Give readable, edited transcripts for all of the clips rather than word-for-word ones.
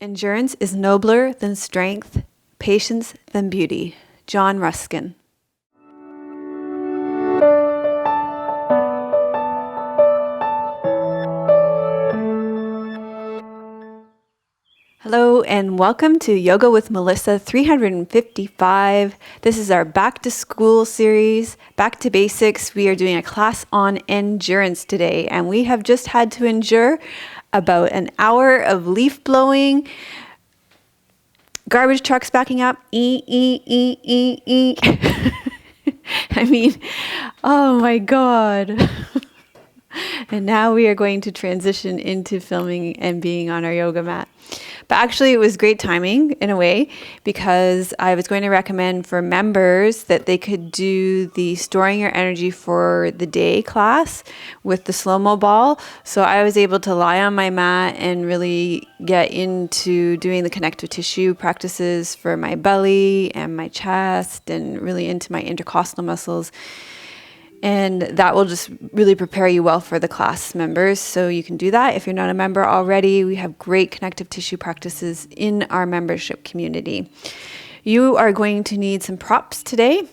Endurance is nobler than strength, patience than beauty. John Ruskin. Hello and welcome to Yoga with Melissa 355. This is our back to school series, back to basics. We are doing a class on endurance today, and we have just had to endure about an hour of leaf blowing, garbage trucks backing up, I mean, oh my God. And now we are going to transition into filming and being on our yoga mat. But actually, it was great timing in a way, because I was going to recommend for members that they could do the Storing Your Energy for the Day class with the slow-mo ball. So I was able to lie on my mat and really get into doing the connective tissue practices for my belly and my chest and really into my intercostal muscles. And that will just really prepare you well for the class members. So you can do that. If you're not a member already, we have great connective tissue practices in our membership community. You are going to need some props today.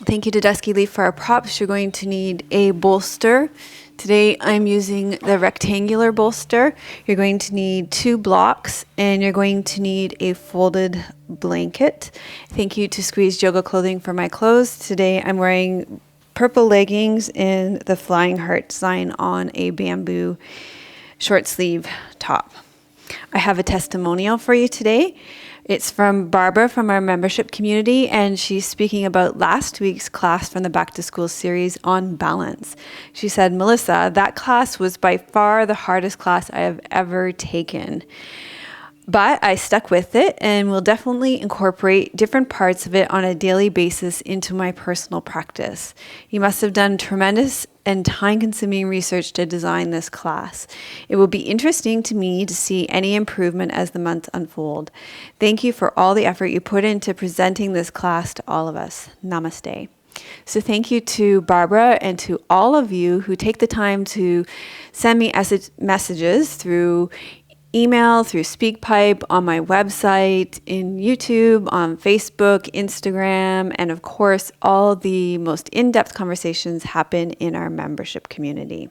Thank you to Dusky Leaf for our props. You're going to need a bolster. Today I'm using the rectangular bolster. You're going to need 2 blocks, and you're going to need a folded blanket. Thank you to Squeezed Yoga Clothing for my clothes. Today I'm wearing purple leggings and the flying heart sign on a bamboo short sleeve top. I have a testimonial for you today. It's from Barbara from our membership community, and she's speaking about last week's class from the Back to School series on balance. She said, "Melissa, that class was by far the hardest class I have ever taken. But I stuck with it and will definitely incorporate different parts of it on a daily basis into my personal practice. You must have done tremendous and time-consuming research to design this class. It will be interesting to me to see any improvement as the months unfold. Thank you for all the effort you put into presenting this class to all of us. Namaste." So thank you to Barbara and to all of you who take the time to send me messages through email, through SpeakPipe, on my website, in YouTube, on Facebook, Instagram, and of course, all the most in-depth conversations happen in our membership community.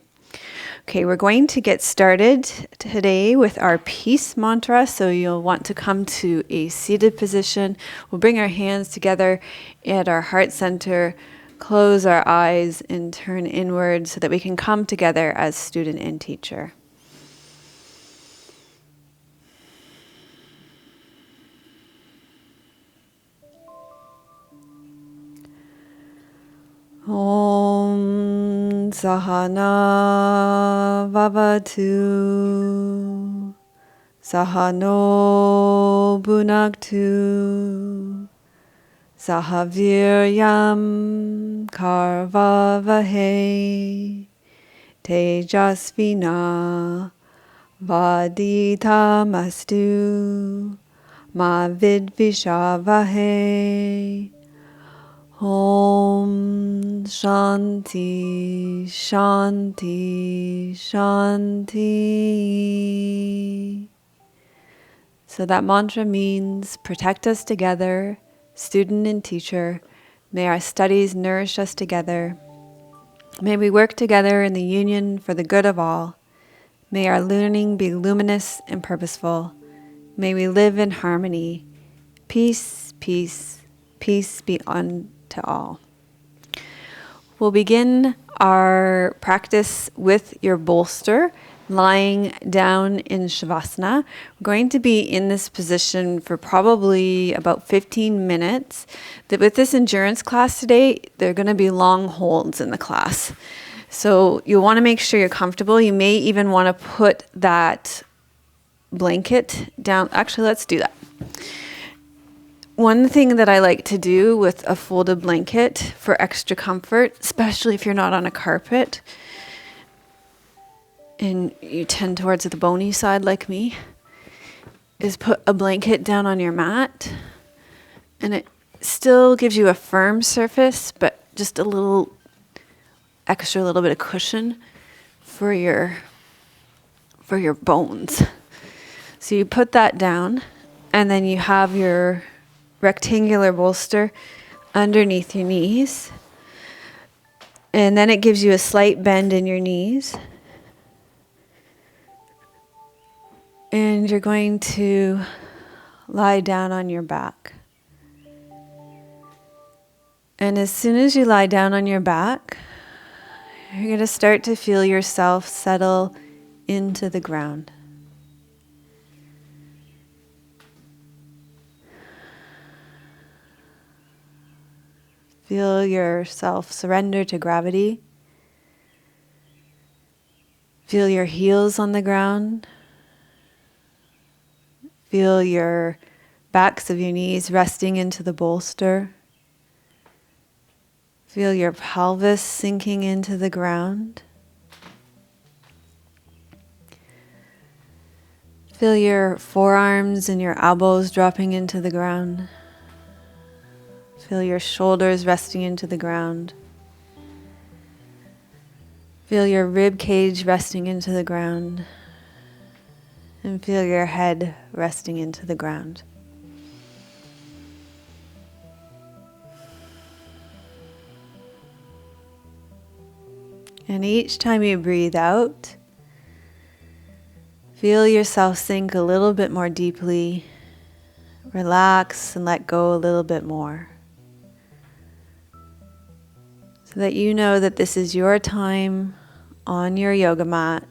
Okay, we're going to get started today with our peace mantra. So you'll want to come to a seated position. We'll bring our hands together at our heart center, close our eyes, and turn inward so that we can come together as student and teacher. Om Sahana Vavatu Sahano Bhunaktu Sahaviryam Karvavahe Tejasvina Vaditamastu Ma Vidvishavahe. Om Shanti, Shanti, Shanti. So that mantra means protect us together, student and teacher. May our studies nourish us together. May we work together in the union for the good of all. May our learning be luminous and purposeful. May we live in harmony. Peace, peace, peace be unto all. We'll begin our practice with your bolster, lying down in Shavasana. We're going to be in this position for probably about 15 minutes. With this endurance class today, there are going to be long holds in the class. So you'll want to make sure you're comfortable. You may even want to put that blanket down. Actually, let's do that. One thing that I like to do with a folded blanket for extra comfort, especially if you're not on a carpet and you tend towards the bony side like me, is put a blanket down on your mat, and it still gives you a firm surface, but just a little bit of cushion for your bones. So you put that down, and then you have your rectangular bolster underneath your knees. And then it gives you a slight bend in your knees. And you're going to lie down on your back. And as soon as you lie down on your back, you're going to start to feel yourself settle into the ground. Feel yourself surrender to gravity. Feel your heels on the ground. Feel your backs of your knees resting into the bolster. Feel your pelvis sinking into the ground. Feel your forearms and your elbows dropping into the ground. Feel your shoulders resting into the ground. Feel your rib cage resting into the ground. And feel your head resting into the ground. And each time you breathe out, feel yourself sink a little bit more deeply. Relax and let go a little bit more. So that you know that this is your time on your yoga mat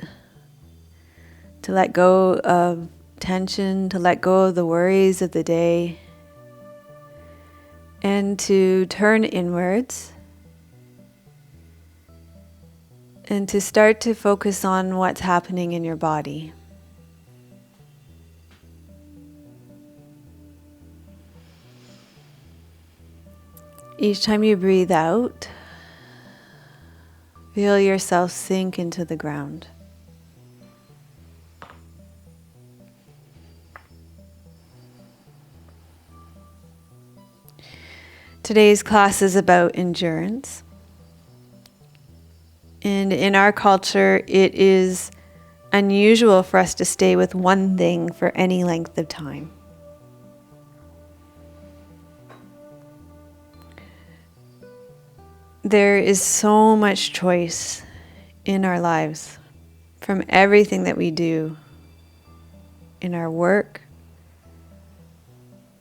to let go of tension, to let go of the worries of the day, and to turn inwards and to start to focus on what's happening in your body. Each time you breathe out, feel yourself sink into the ground. Today's class is about endurance. And in our culture, it is unusual for us to stay with one thing for any length of time. There is so much choice in our lives, from everything that we do in our work,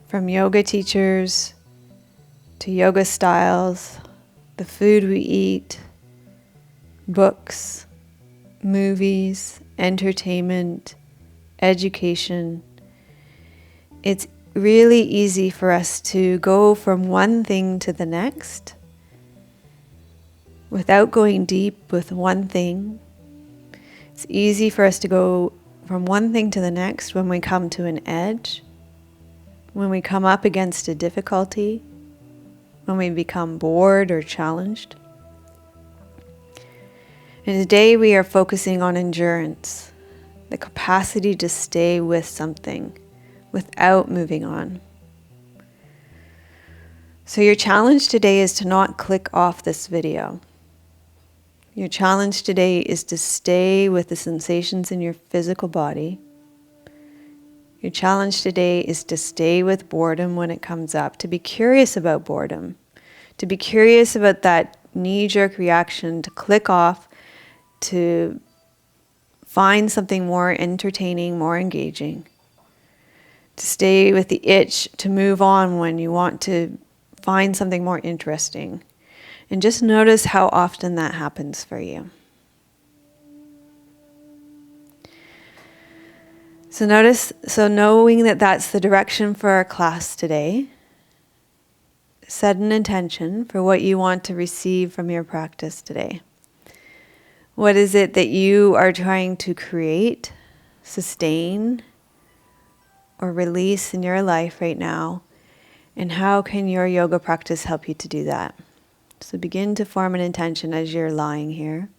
from yoga teachers to yoga styles, the food we eat, books, movies, entertainment, education. It's really easy for us to go from one thing to the next without going deep with one thing. It's easy for us to go from one thing to the next when we come to an edge, when we come up against a difficulty, when we become bored or challenged. And today we are focusing on endurance, the capacity to stay with something without moving on. So your challenge today is to not click off this video. Your challenge today is to stay with the sensations in your physical body. Your challenge today is to stay with boredom when it comes up, to be curious about boredom, to be curious about that knee-jerk reaction, to click off, to find something more entertaining, more engaging, to stay with the itch to move on when you want to find something more interesting. And just notice how often that happens for you. So knowing that that's the direction for our class today, set an intention for what you want to receive from your practice today. What is it that you are trying to create, sustain, or release in your life right now? And how can your yoga practice help you to do that? So begin to form an intention as you're lying here.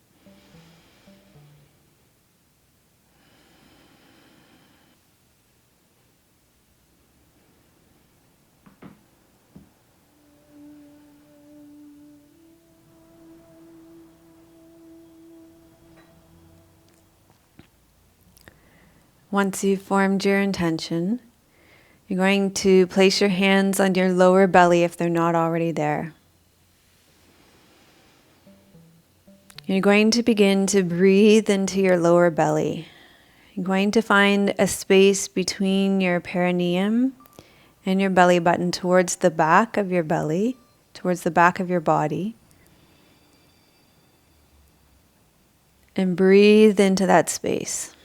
Once you've formed your intention, you're going to place your hands on your lower belly if they're not already there. You're going to begin to breathe into your lower belly. You're going to find a space between your perineum and your belly button towards the back of your belly, towards the back of your body. And breathe into that space.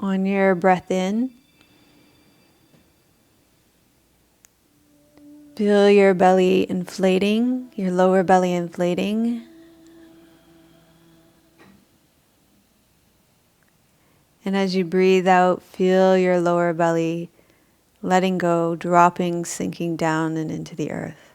On your breath in, feel your belly inflating, your lower belly inflating. And as you breathe out, feel your lower belly letting go, dropping, sinking down and into the earth.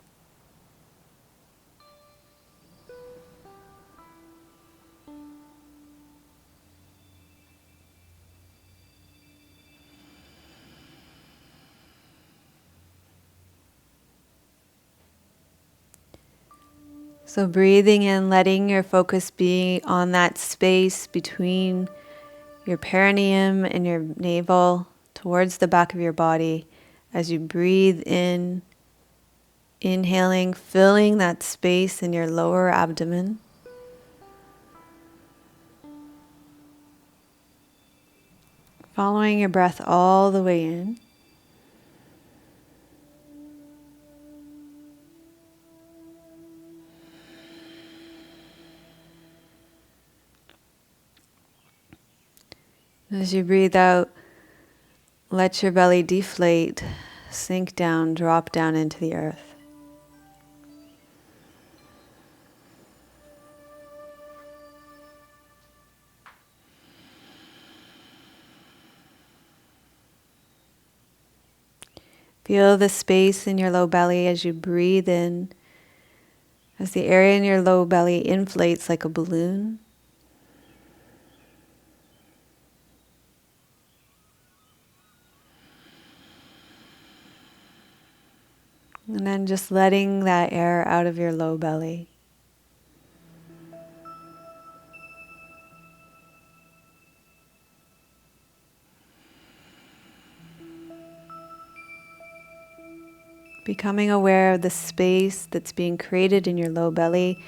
So breathing in, letting your focus be on that space between your perineum and your navel towards the back of your body. As you breathe in, inhaling, filling that space in your lower abdomen. Following your breath all the way in. As you breathe out, let your belly deflate, sink down, drop down into the earth. Feel the space in your low belly as you breathe in, as the area in your low belly inflates like a balloon. And then just letting that air out of your low belly. Becoming aware of the space that's being created in your low belly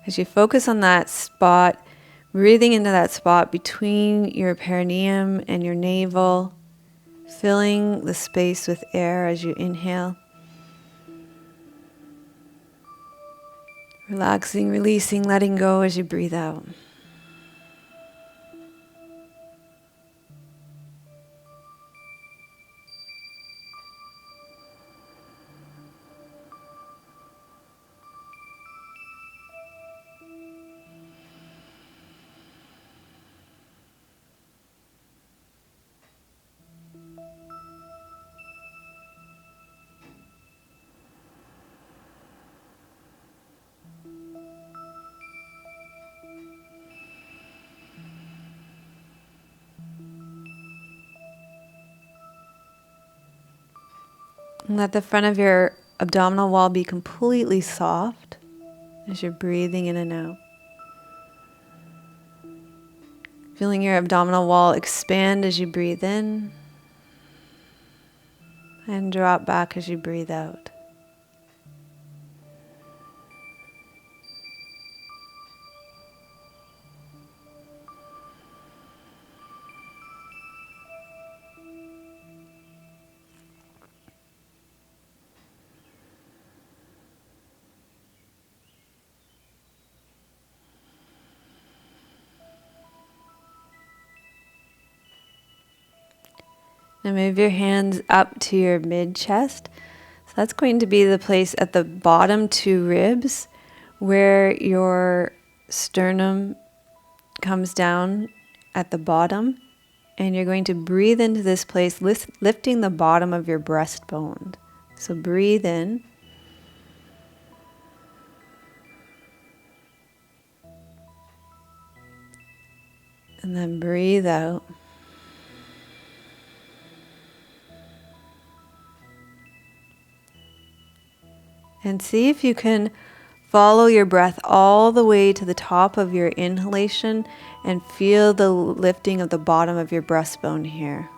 as you focus on that spot, breathing into that spot between your perineum and your navel, filling the space with air as you inhale. Relaxing, releasing, letting go as you breathe out. And let the front of your abdominal wall be completely soft as you're breathing in and out. Feeling your abdominal wall expand as you breathe in and drop back as you breathe out. Now move your hands up to your mid-chest. So that's going to be the place at the bottom two ribs where your sternum comes down at the bottom. And you're going to breathe into this place, lifting the bottom of your breastbone. So breathe in. And then breathe out. And see if you can Follow your breath all the way to the top of your inhalation and feel the lifting of the bottom of your breastbone here.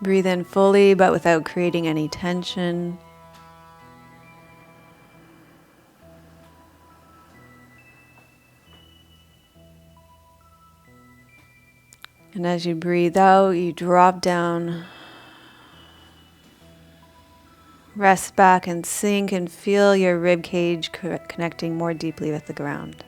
Breathe in fully, but without creating any tension. And as you breathe out, you drop down, rest back and sink and feel your rib cage connecting more deeply with the ground.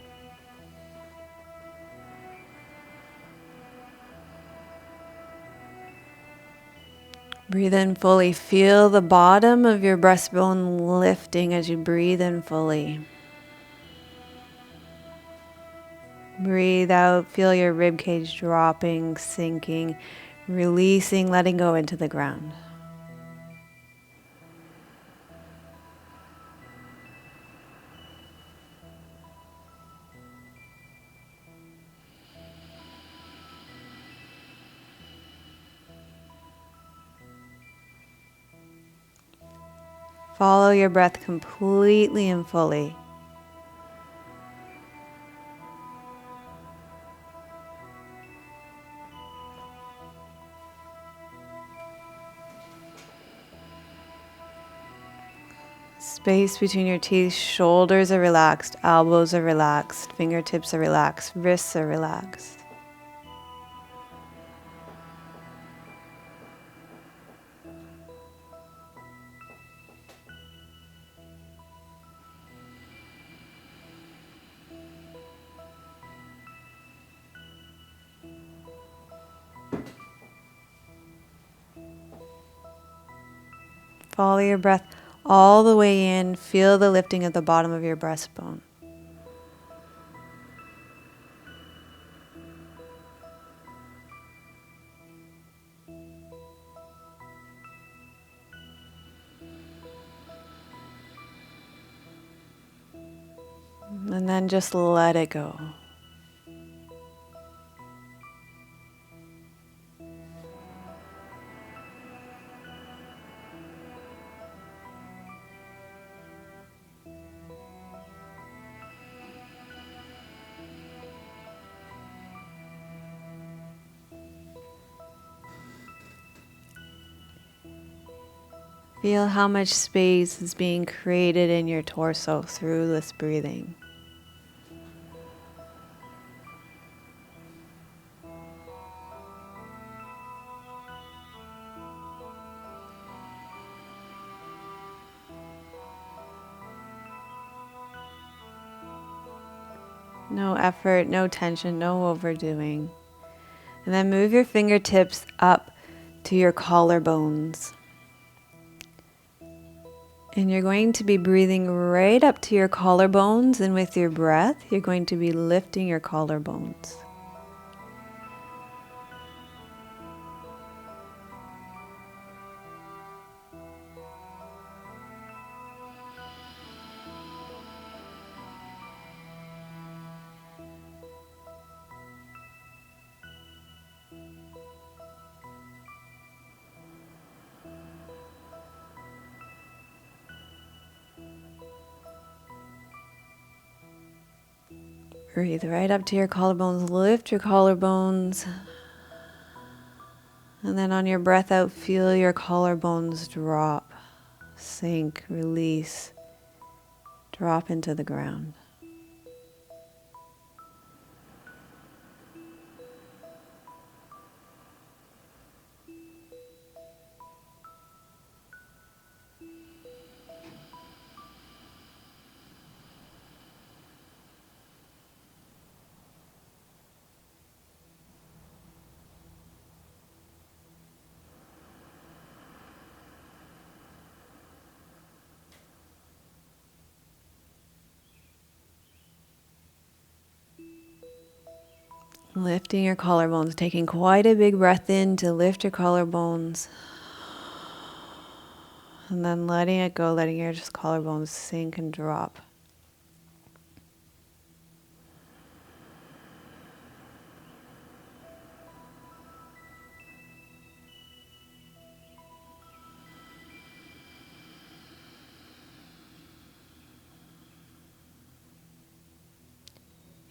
Breathe in fully. Feel the bottom of your breastbone lifting as you breathe in fully. Breathe out. Feel your rib cage dropping, sinking, releasing, letting go into the ground. Follow your breath completely and fully. Space between your teeth, shoulders are relaxed, elbows are relaxed, fingertips are relaxed, wrists are relaxed. Follow your breath all the way in. Feel the lifting at the bottom of your breastbone. And then just let it go. Feel how much space is being created in your torso through this breathing. No effort, no tension, no overdoing. And then move your fingertips up to your collarbones. And you're going to be breathing right up to your collarbones, and with your breath, you're going to be lifting your collarbones. Breathe right up to your collarbones, lift your collarbones. And then on your breath out, feel your collarbones drop, sink, release, drop into the ground. Lifting your collarbones, taking quite a big breath in to lift your collarbones. And then letting it go, letting your just collarbones sink and drop.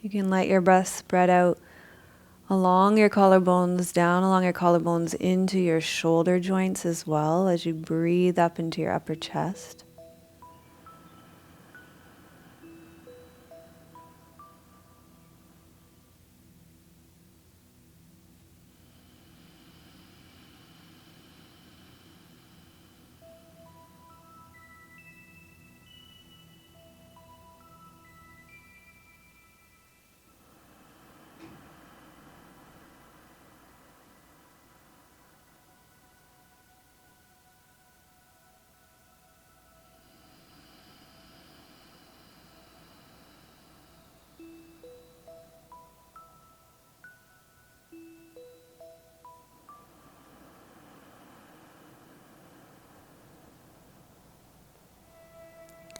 You can let your breath spread out along your collarbones, down along your collarbones into your shoulder joints as well as you breathe up into your upper chest.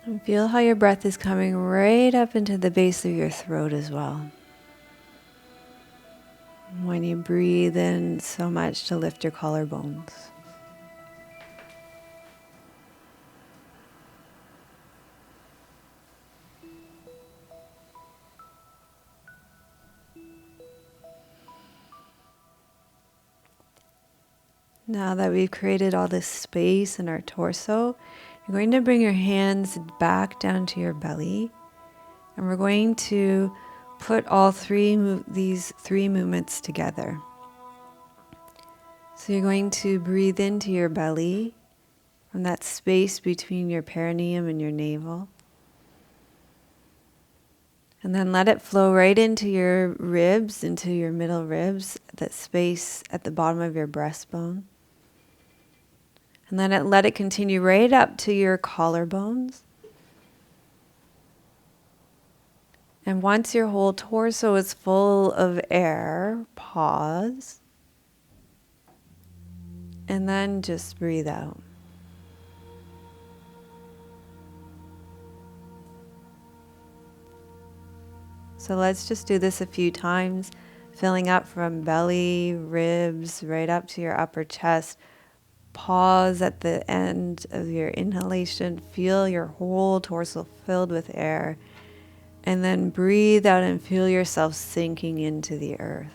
And feel how your breath is coming right up into the base of your throat as well. When you breathe in so much to lift your collarbones. Now that we've created all this space in our torso, you're going to bring your hands back down to your belly, and we're going to put all these three movements together. So you're going to breathe into your belly from that space between your perineum and your navel. And then let it flow right into your ribs, into your middle ribs, that space at the bottom of your breastbone. And then let it continue right up to your collarbones. And once your whole torso is full of air, pause. And then just breathe out. So let's just do this a few times, filling up from belly, ribs, right up to your upper chest. Pause at the end of your inhalation. Feel your whole torso filled with air. And then breathe out and feel yourself sinking into the earth.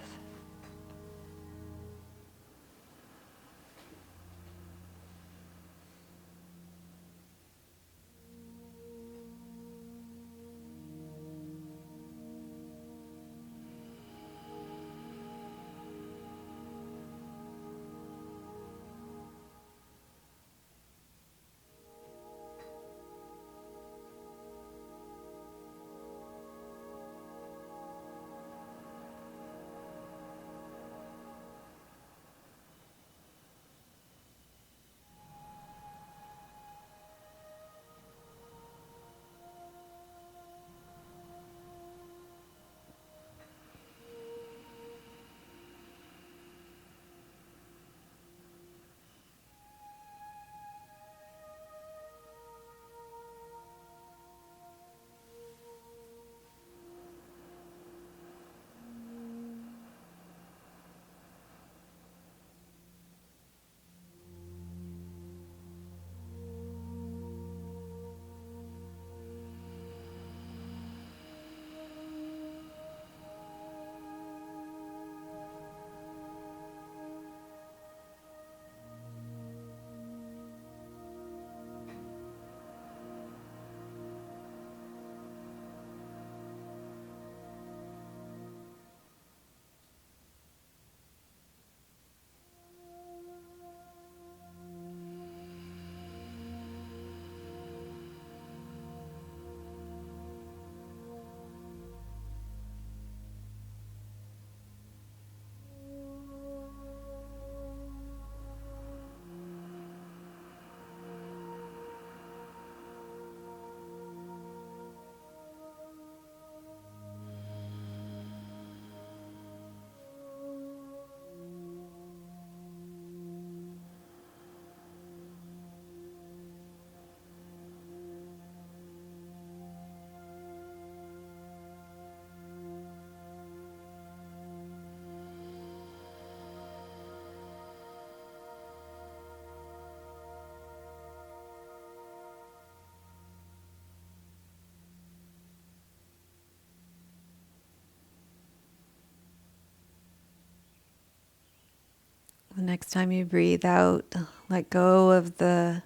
next time you breathe out, let go of the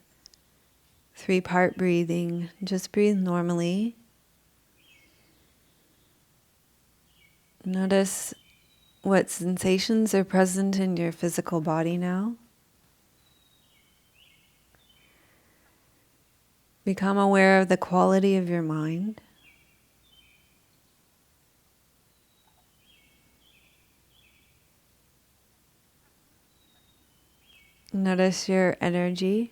3-part breathing. Just breathe normally. Notice what sensations are present in your physical body now. Become aware of the quality of your mind. Notice your energy.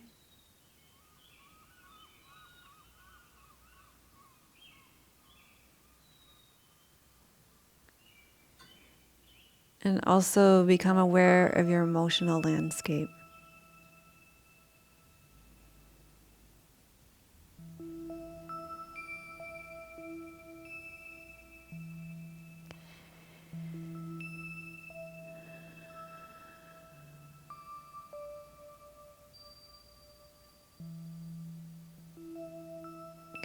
And also become aware of your emotional landscape.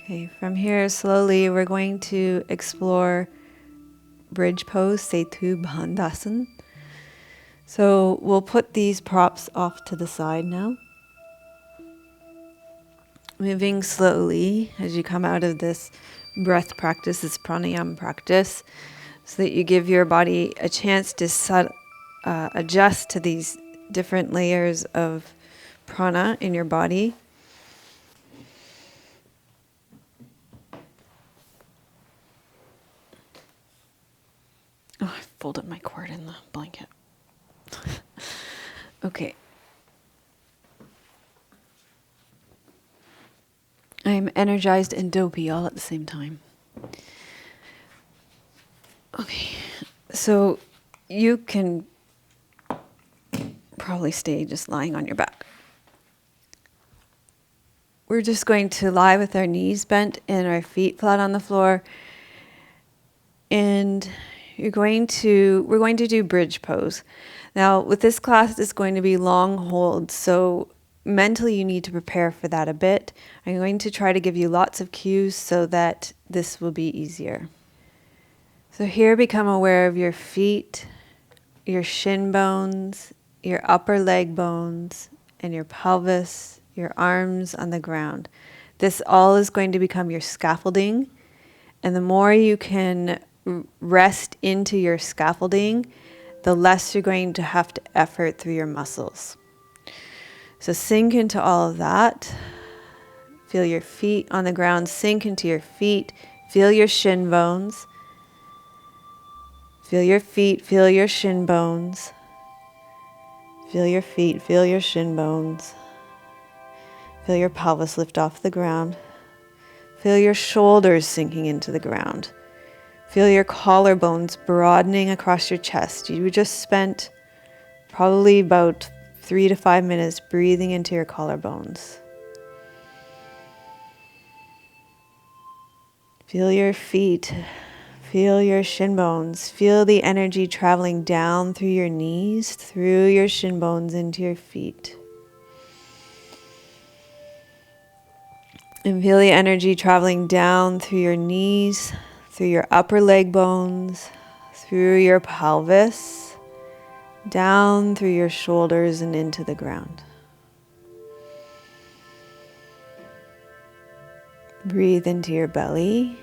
Okay, from here slowly we're going to explore bridge pose, Setu Bandhasan. So we'll put these props off to the side now. Moving slowly as you come out of this breath practice, this pranayama practice, so that you give your body a chance to adjust to these different layers of prana in your body. Oh, I folded my cord in the blanket. Okay. I'm energized and dopey all at the same time. Okay, so you can probably stay just lying on your back. We're just going to lie with our knees bent and our feet flat on the floor. And we're going to do bridge pose. Now, with this class, it's going to be long holds, so mentally you need to prepare for that a bit. I'm going to try to give you lots of cues so that this will be easier. So here, become aware of your feet, your shin bones, your upper leg bones, and your pelvis, your arms on the ground. This all is going to become your scaffolding, and the more you can rest into your scaffolding, the less you're going to have to effort through your muscles. So sink into all of that. Feel your feet on the ground, sink into your feet, feel your shin bones. Feel your feet, feel your shin bones. Feel your feet, feel your shin bones. Feel your pelvis lift off the ground. Feel your shoulders sinking into the ground. Feel your collarbones broadening across your chest. You just spent probably about 3 to 5 minutes breathing into your collarbones. Feel your feet. Feel your shin bones. Feel the energy traveling down through your knees, through your shin bones into your feet. And feel the energy traveling down through your knees, through your upper leg bones, through your pelvis, down through your shoulders and into the ground. Breathe into your belly,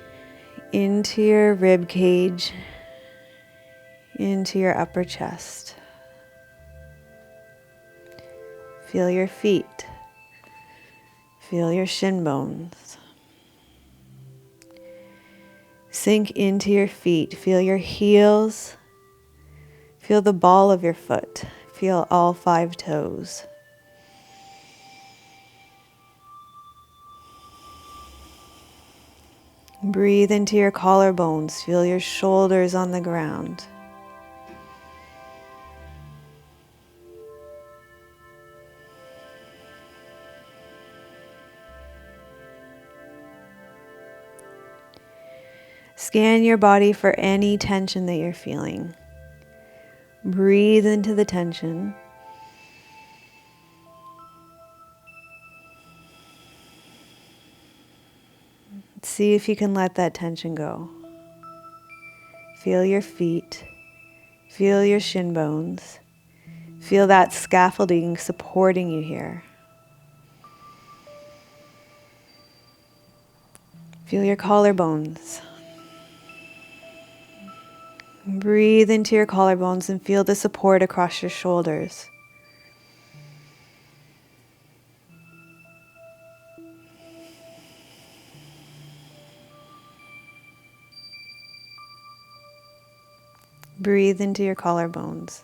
into your rib cage, into your upper chest. Feel your feet. Feel your shin bones. Sink into your feet. Feel your heels. Feel the ball of your foot. Feel all 5 toes. Breathe into your collarbones. Feel your shoulders on the ground. Scan your body for any tension that you're feeling. Breathe into the tension. See if you can let that tension go. Feel your feet. Feel your shin bones. Feel that scaffolding supporting you here. Feel your collarbones. Breathe into your collarbones and feel the support across your shoulders. Breathe into your collarbones.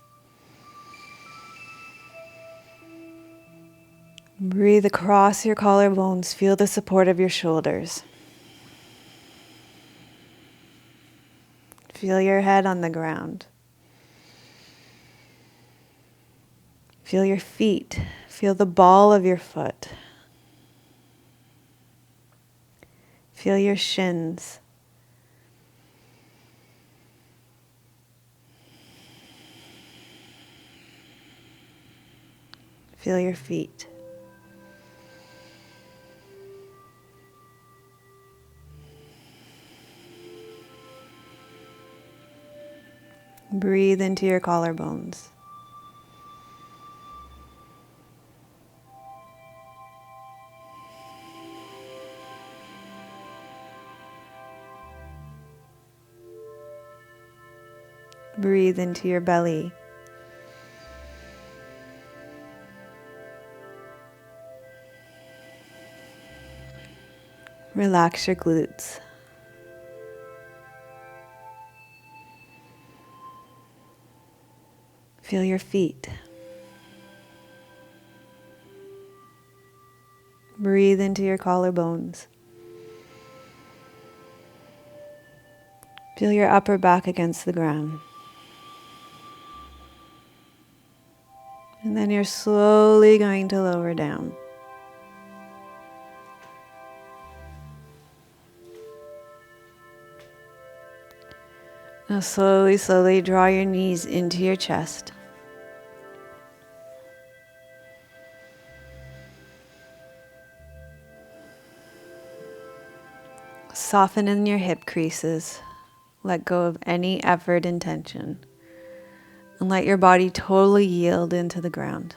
Breathe across your collarbones. Feel the support of your shoulders. Feel your head on the ground. Feel your feet. Feel the ball of your foot. Feel your shins. Feel your feet. Breathe into your collarbones. Breathe into your belly. Relax your glutes. Feel your feet. Breathe into your collarbones. Feel your upper back against the ground. And then you're slowly going to lower down. Now slowly, slowly draw your knees into your chest. Soften in your hip creases. Let go of any effort and tension. And let your body totally yield into the ground.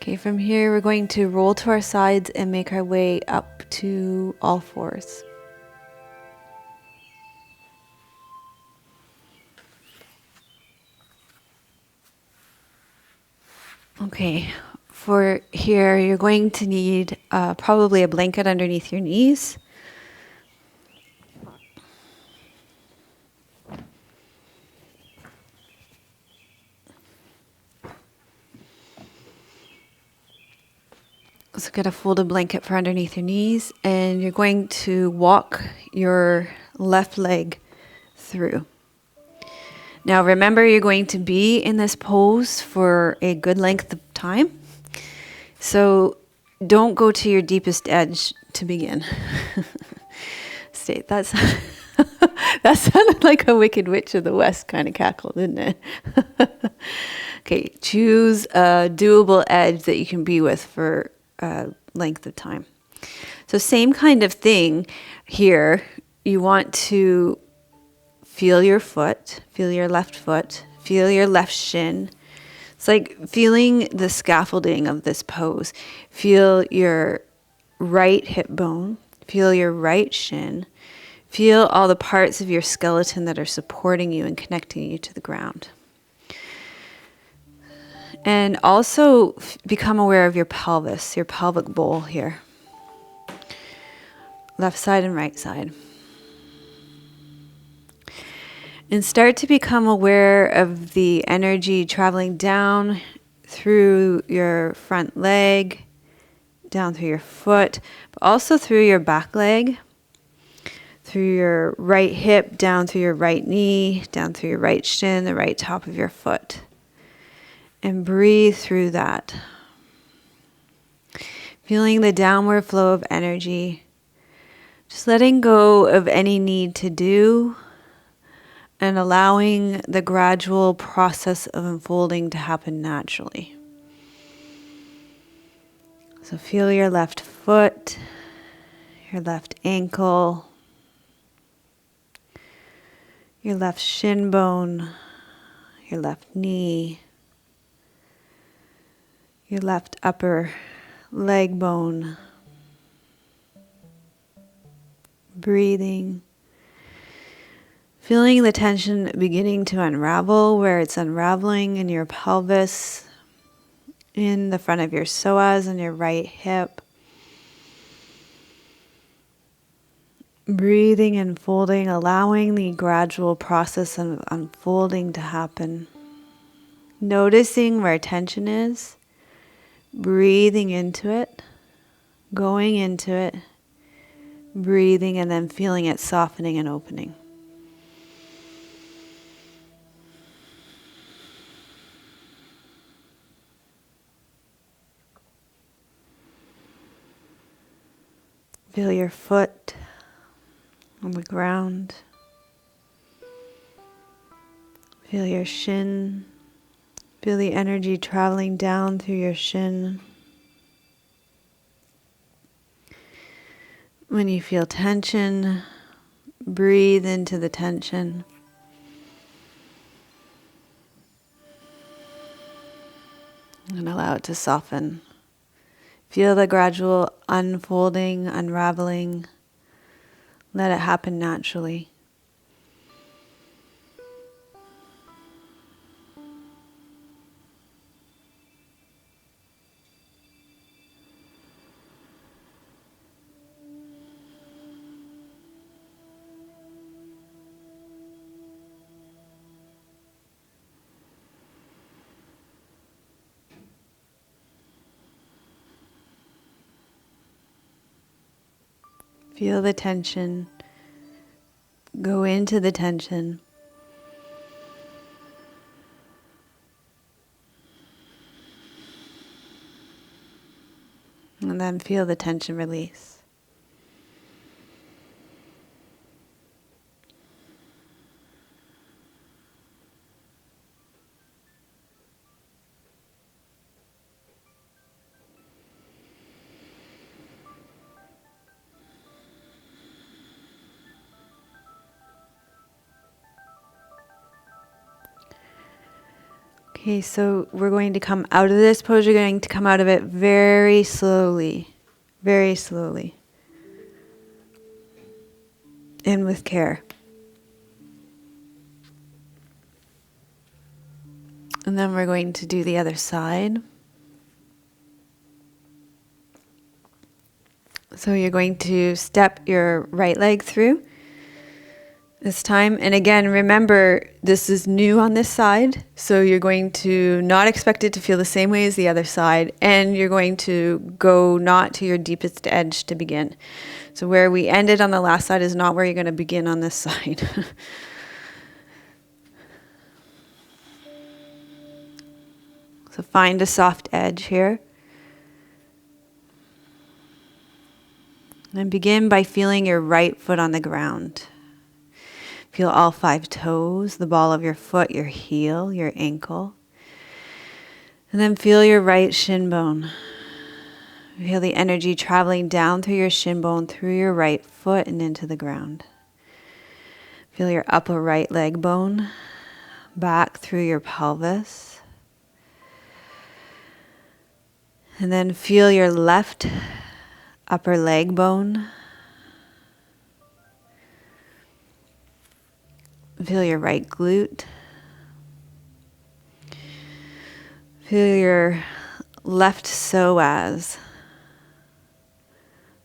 Okay, from here we're going to roll to our sides and make our way up to all fours. Okay, for here you're going to need probably a blanket underneath your knees. So get a folded blanket for underneath your knees, and you're going to walk your left leg through. Now remember, you're going to be in this pose for a good length of time. So don't go to your deepest edge to begin. That sounded like a Wicked Witch of the West kind of cackle, didn't it? Okay, choose a doable edge that you can be with for length of time. So same kind of thing here. You want to feel your foot, feel your left foot, feel your left shin. It's like feeling the scaffolding of this pose. Feel your right hip bone, feel your right shin, feel all the parts of your skeleton that are supporting you and connecting you to the ground. And also become aware of your pelvis, your pelvic bowl here. Left side and right side. And start to become aware of the energy traveling down through your front leg, down through your foot, but also through your back leg, through your right hip, down through your right knee, down through your right shin, the right top of your foot. And breathe through that. Feeling the downward flow of energy. Just letting go of any need to do and allowing the gradual process of unfolding to happen naturally. So feel your left foot, your left ankle, your left shin bone, your left knee, your left upper leg bone. Breathing. Feeling the tension beginning to unravel, where it's unraveling in your pelvis, in the front of your psoas and your right hip. Breathing and folding, allowing the gradual process of unfolding to happen. Noticing where tension is, breathing into it, going into it, breathing, and then feeling it softening and opening. Feel your foot on the ground. Feel your shin. Feel the energy traveling down through your shin. When you feel tension, breathe into the tension. And allow it to soften. Feel the gradual unfolding, unraveling. Let it happen naturally. Feel the tension. Go into the tension. And then feel the tension release. Okay, so we're going to come out of this pose. You're going to come out of it very slowly, and with care. And then we're going to do the other side. So you're going to step your right leg through this time. And again, remember, this is new on this side. So you're going to not expect it to feel the same way as the other side. And you're going to go not to your deepest edge to begin. So where we ended on the last side is not where you're going to begin on this side. So find a soft edge here. And begin by feeling your right foot on the ground. Feel all 5 toes, the ball of your foot, your heel, your ankle. And then feel your right shin bone. Feel the energy traveling down through your shin bone, through your right foot and into the ground. Feel your upper right leg bone, back through your pelvis. And then feel your left upper leg bone. Feel your right glute. Feel your left psoas.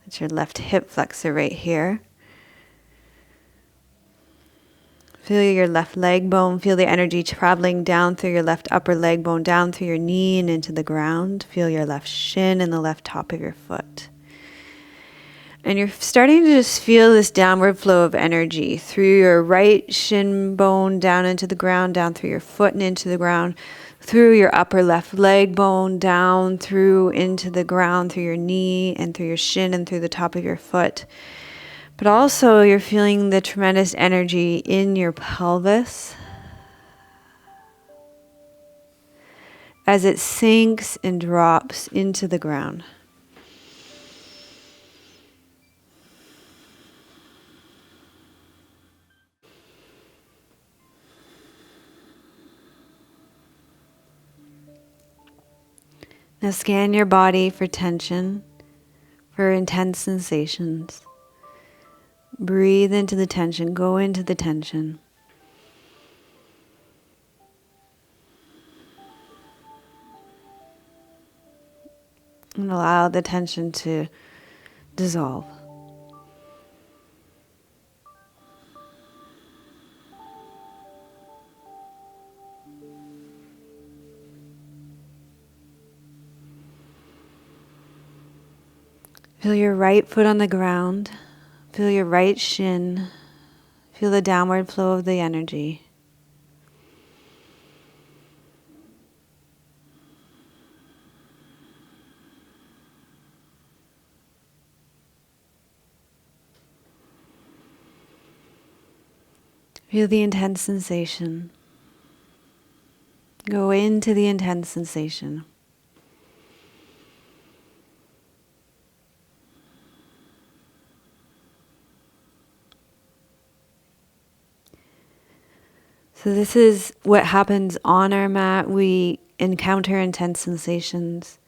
That's your left hip flexor right here. Feel your left leg bone. Feel the energy traveling down through your left upper leg bone, down through your knee and into the ground. Feel your left shin and the left top of your foot. And you're starting to just feel this downward flow of energy through your right shin bone, down into the ground, down through your foot and into the ground, through your upper left leg bone, down through into the ground, through your knee and through your shin and through the top of your foot. But also you're feeling the tremendous energy in your pelvis as it sinks and drops into the ground. Now scan your body for tension, for intense sensations. Breathe into the tension, go into the tension. And allow the tension to dissolve. Feel your right foot on the ground. Feel your right shin. Feel the downward flow of the energy. Feel the intense sensation. Go into the intense sensation. So this is what happens on our mat. We encounter intense sensations.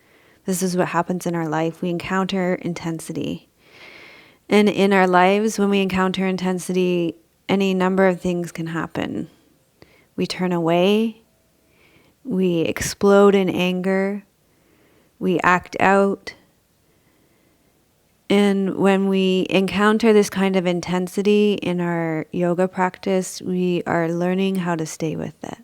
This is what happens in our life. We encounter intensity. And in our lives, when we encounter intensity, any number of things can happen. We turn away. We explode in anger. We act out. And when we encounter this kind of intensity in our yoga practice, we are learning how to stay with it.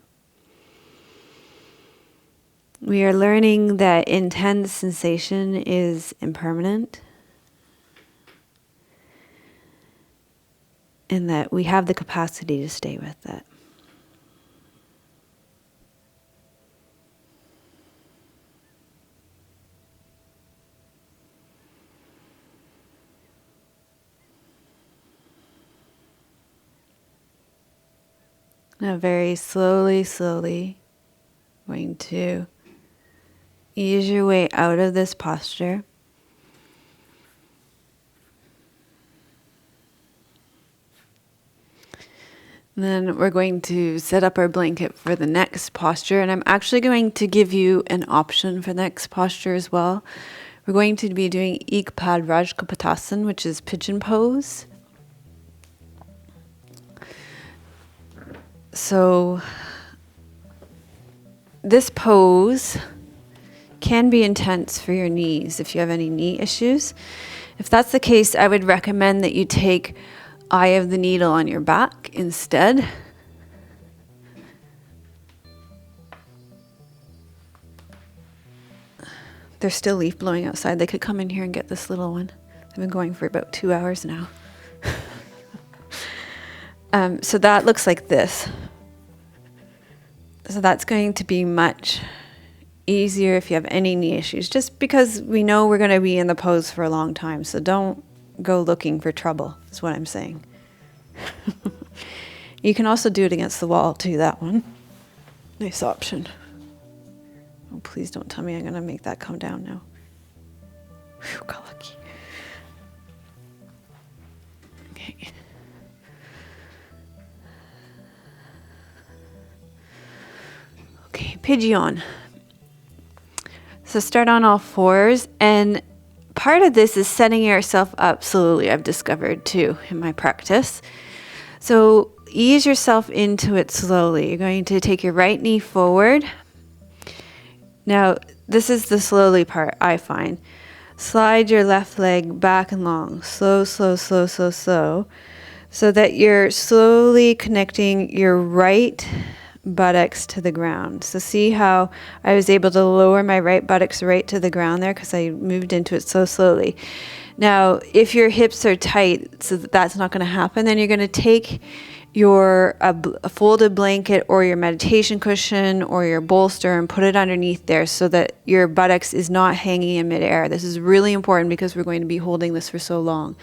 We are learning that intense sensation is impermanent and that we have the capacity to stay with it. Now very slowly, going to ease your way out of this posture. And then we're going to set up our blanket for the next posture. And I'm actually going to give you an option for the next posture as well. We're going to be doing Ekpad Rajkapotasana, which is pigeon pose. So this pose can be intense for your knees if you have any knee issues. If that's the case, I would recommend that you take eye of the needle on your back instead. There's still leaf blowing outside. They could come in here and get this little one. I've been going for about 2 hours now. So that looks like this. So that's going to be much easier if you have any knee issues, just because we know we're going to be in the pose for a long time. So don't go looking for trouble, is what I'm saying. You can also do it against the wall too, that one. Nice option. Oh, please don't tell me I'm going to make that come down now. Whew, got lucky. Okay. Okay, pigeon. So start on all fours, and part of this is setting yourself up slowly, I've discovered too in my practice. So ease yourself into it slowly. You're going to take your right knee forward. Now, this is the slowly part, I find. Slide your left leg back and long, slow, so that you're slowly connecting your right buttocks to the ground. So see how I was able to lower my right buttocks right to the ground there because I moved into it so slowly. Now, if your hips are tight, so that's not going to happen, then you're going to take a folded blanket or your meditation cushion or your bolster and put it underneath there so that your buttocks is not hanging in midair. This is really important because we're going to be holding this for so long.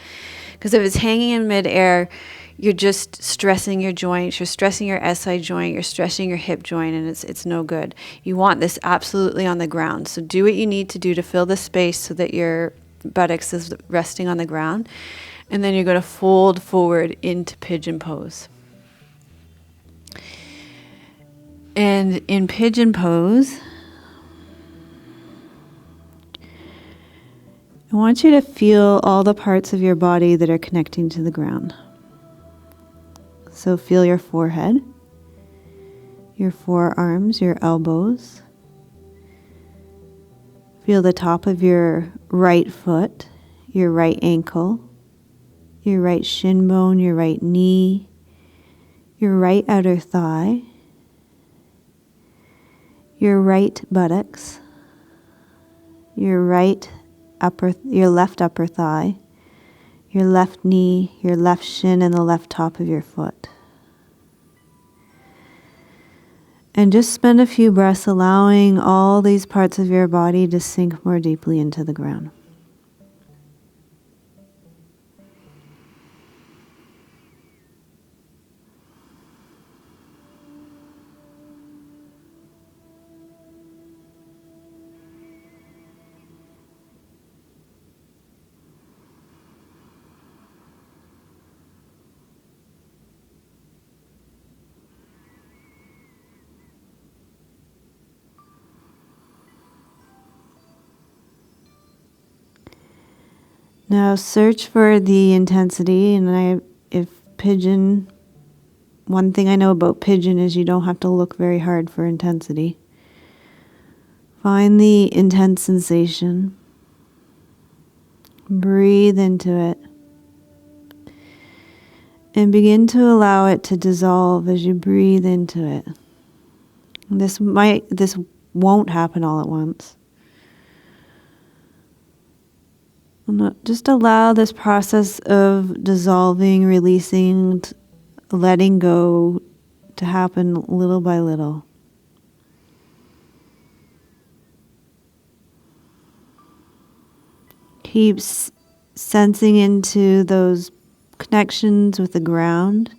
Because if it's hanging in midair, you're just stressing your joints, you're stressing your SI joint, you're stressing your hip joint, and it's no good. You want this absolutely on the ground. So do what you need to do to fill the space so that your buttocks is resting on the ground. And then you're going to fold forward into pigeon pose. And in pigeon pose, I want you to feel all the parts of your body that are connecting to the ground. So feel your forehead, your forearms, your elbows. Feel the top of your right foot, your right ankle, your right shin bone, your right knee, your right outer thigh, your right buttocks, your left upper thigh, your left knee, your left shin, and the left top of your foot. And just spend a few breaths allowing all these parts of your body to sink more deeply into the ground. Now search for the intensity, and one thing I know about pigeon is you don't have to look very hard for intensity. Find the intense sensation. Breathe into it. And begin to allow it to dissolve as you breathe into it. This won't happen all at once. Just allow this process of dissolving, releasing, letting go to happen little by little. Keep sensing into those connections with the ground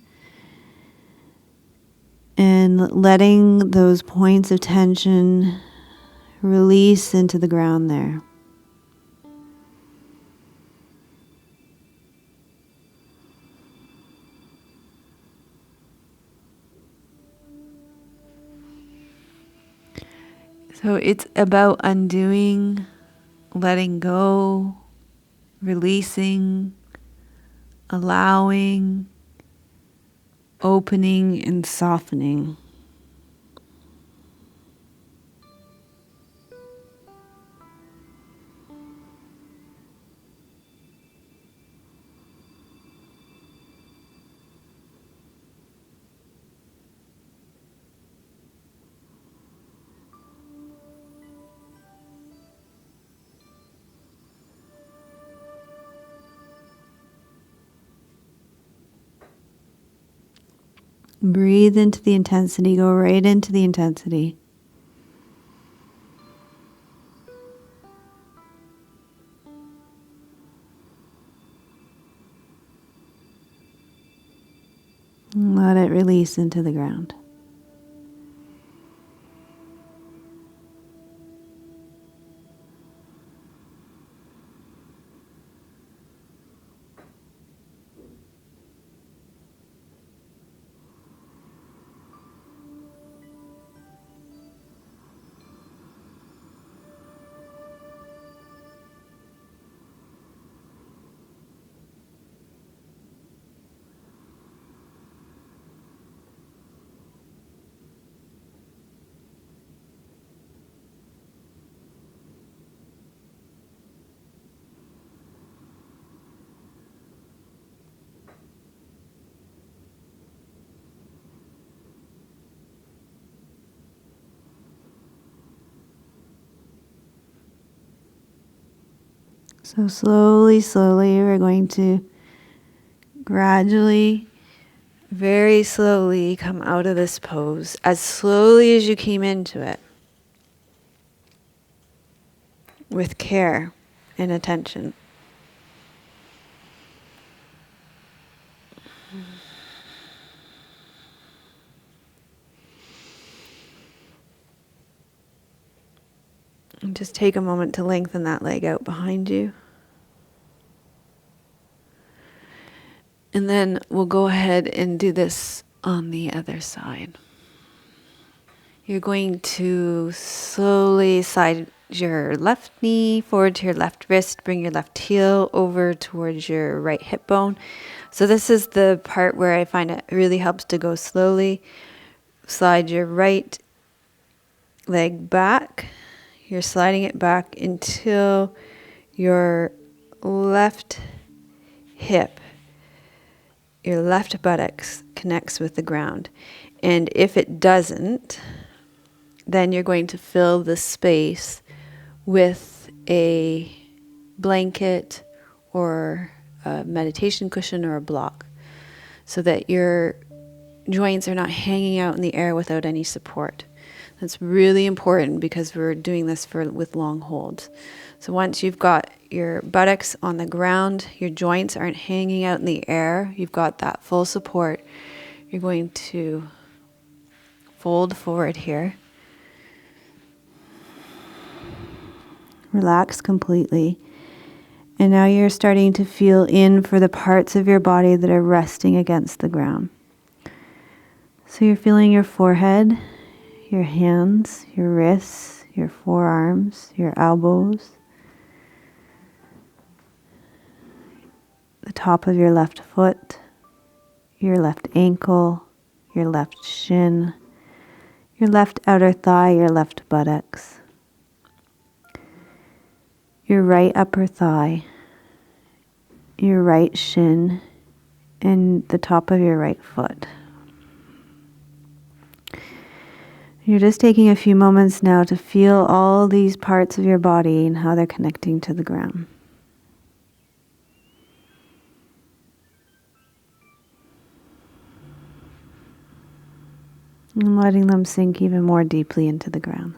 and letting those points of tension release into the ground there. So it's about undoing, letting go, releasing, allowing, opening, and softening. Breathe into the intensity, go right into the intensity. And let it release into the ground. So slowly, we're going to gradually very slowly come out of this pose, as slowly as you came into it, with care and attention. And just take a moment to lengthen that leg out behind you. And then we'll go ahead and do this on the other side. You're going to slowly slide your left knee forward to your left wrist, bring your left heel over towards your right hip bone. So this is the part where I find it really helps to go slowly. Slide your right leg back. You're sliding it back until your left hip, your left buttocks connects with the ground. And if it doesn't, then you're going to fill the space with a blanket or a meditation cushion or a block so that your joints are not hanging out in the air without any support. That's really important because we're doing this with long holds. So once you've got your buttocks on the ground, your joints aren't hanging out in the air, you've got that full support, you're going to fold forward here. Relax completely. And now you're starting to feel in for the parts of your body that are resting against the ground. So you're feeling your forehead, your hands, your wrists, your forearms, your elbows, the top of your left foot, your left ankle, your left shin, your left outer thigh, your left buttocks, your right upper thigh, your right shin, and the top of your right foot. You're just taking a few moments now to feel all these parts of your body and how they're connecting to the ground. And letting them sink even more deeply into the ground.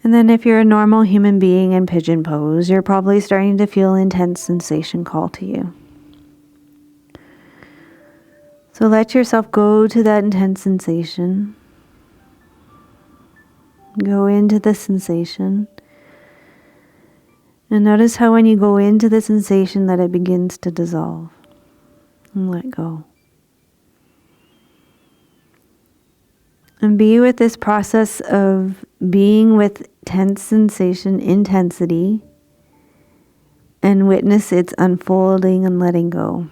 And then if you're a normal human being in pigeon pose, you're probably starting to feel intense sensation call to you. So let yourself go to that intense sensation. Go into the sensation. And notice how when you go into the sensation that it begins to dissolve and let go. And be with this process of being with tense sensation intensity and witness its unfolding and letting go.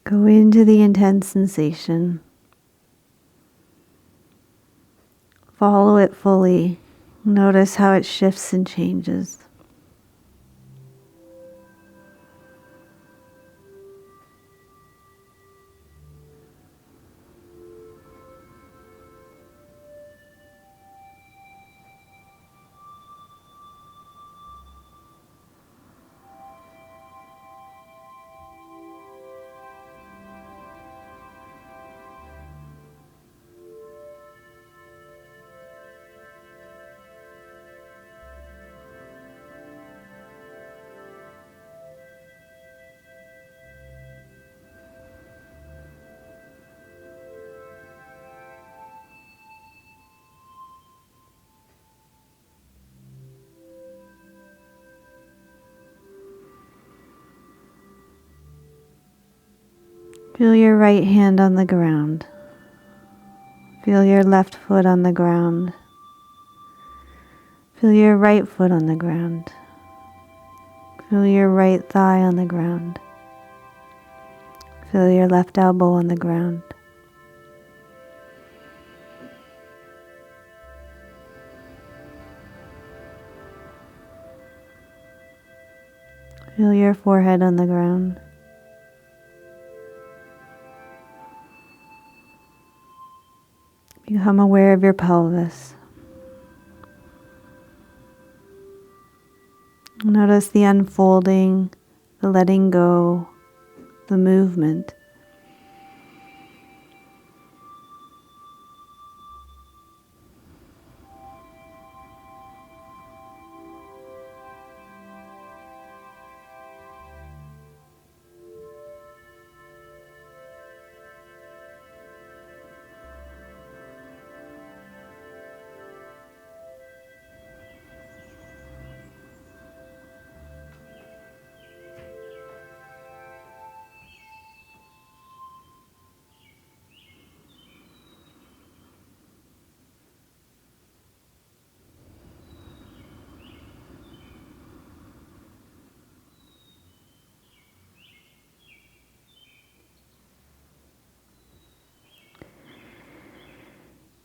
Go into the intense sensation. Follow it fully. Notice how it shifts and changes. Feel your right hand on the ground. Feel your left foot on the ground. Feel your right foot on the ground. Feel your right thigh on the ground. Feel your left elbow on the ground. Feel your forehead on the ground. Become aware of your pelvis. Notice the unfolding, the letting go, the movement.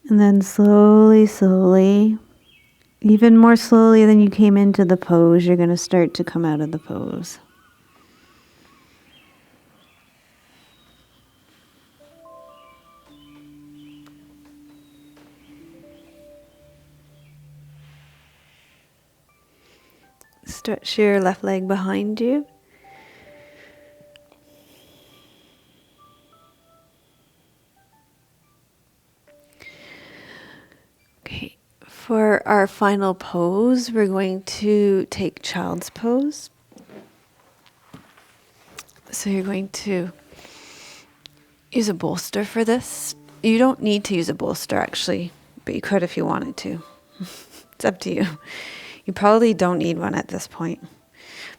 And then slowly, slowly, even more slowly than you came into the pose, you're going to start to come out of the pose. Stretch your left leg behind you. Okay, for our final pose, we're going to take child's pose. So you're going to use a bolster for this. You don't need to use a bolster actually, but you could if you wanted to. It's up to you. You probably don't need one at this point,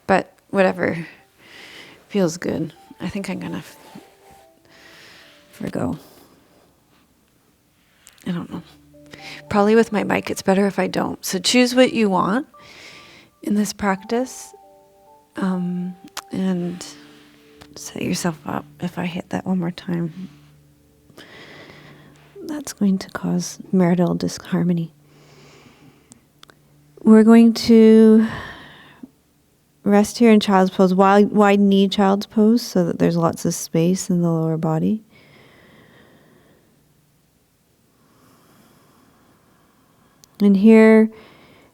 but whatever feels good. I think I'm gonna forgo. I don't know. Probably with my mic, it's better if I don't. So choose what you want in this practice, and set yourself up. If I hit that one more time, that's going to cause marital disharmony. We're going to rest here in child's pose, wide knee child's pose, so that there's lots of space in the lower body. And here,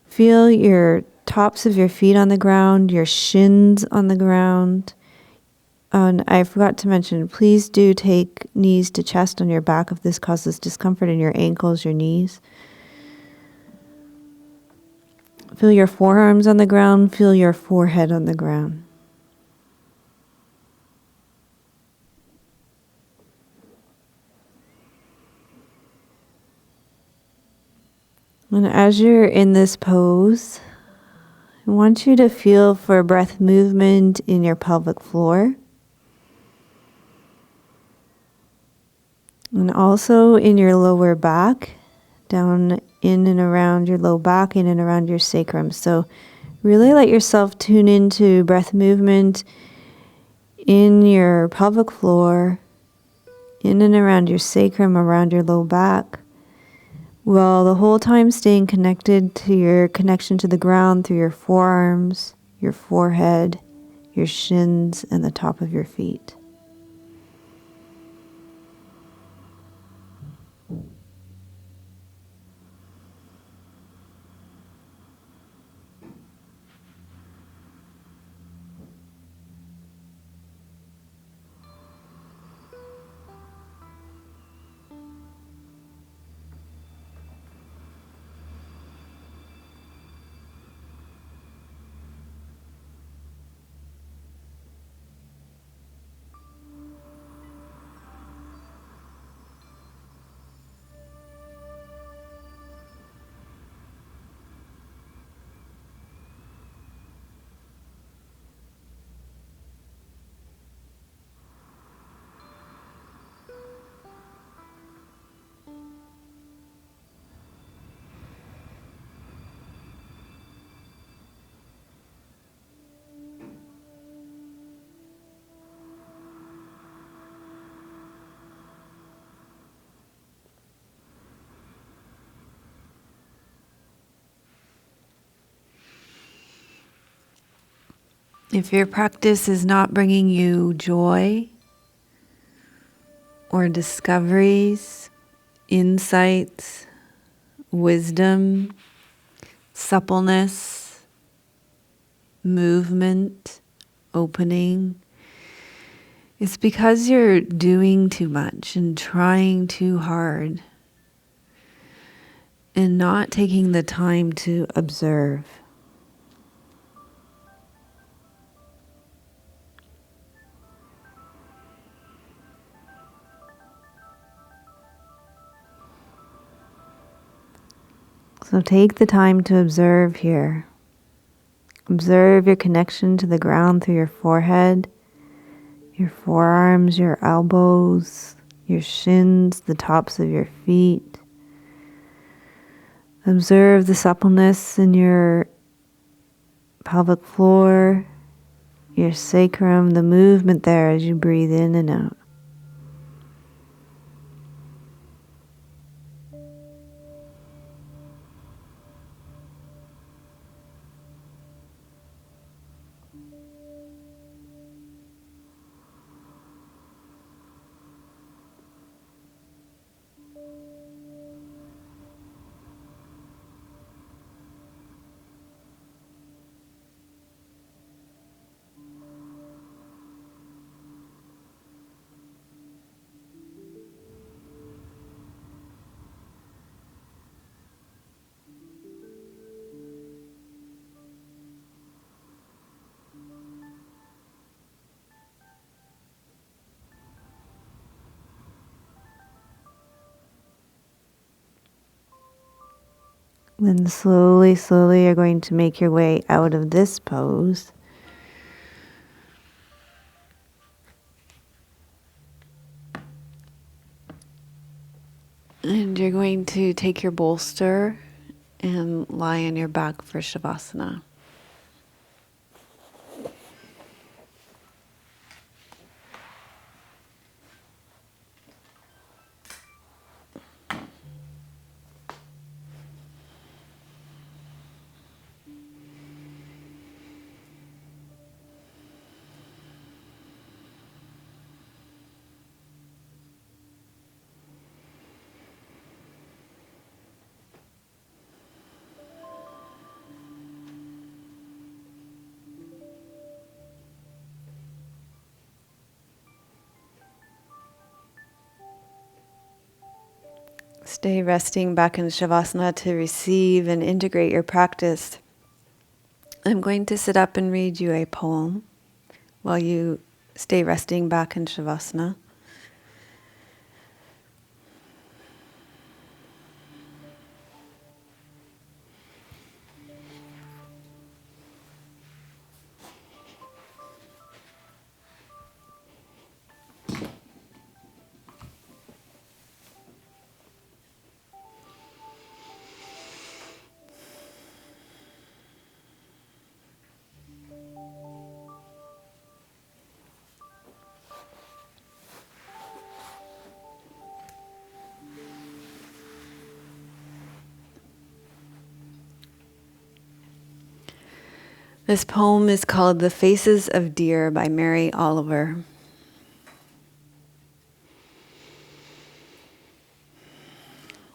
feel your tops of your feet on the ground, your shins on the ground. And I forgot to mention, please do take knees to chest on your back if this causes discomfort in your ankles, your knees. Feel your forearms on the ground, feel your forehead on the ground. And as you're in this pose, I want you to feel for breath movement in your pelvic floor. And also in your lower back, down in and around your low back, in and around your sacrum. So really let yourself tune into breath movement in your pelvic floor, in and around your sacrum, around your low back, while the whole time staying connected to your connection to the ground through your forearms, your forehead, your shins, and the top of your feet. If your practice is not bringing you joy or discoveries, insights, wisdom, suppleness, movement, opening, it's because you're doing too much and trying too hard and not taking the time to observe. So take the time to observe here. Observe your connection to the ground through your forehead, your forearms, your elbows, your shins, the tops of your feet. Observe the suppleness in your pelvic floor, your sacrum, the movement there as you breathe in and out. Then slowly, slowly you're going to make your way out of this pose. And you're going to take your bolster and lie on your back for Shavasana. Stay resting back in Shavasana to receive and integrate your practice. I'm going to sit up and read you a poem while you stay resting back in Shavasana. This poem is called The Faces of Deer by Mary Oliver.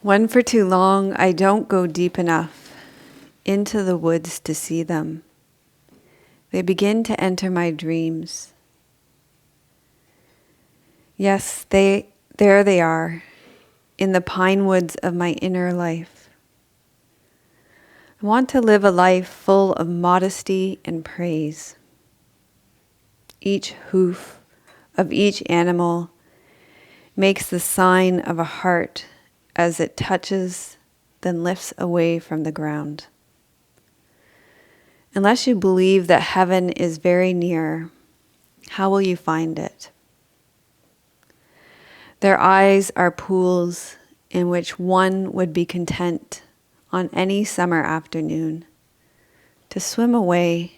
When for too long I don't go deep enough into the woods to see them, they begin to enter my dreams. Yes, there they are, in the pine woods of my inner life. I want to live a life full of modesty and praise. Each hoof of each animal makes the sign of a heart as it touches, then lifts away from the ground. Unless you believe that heaven is very near, how will you find it? Their eyes are pools in which one would be content on any summer afternoon to swim away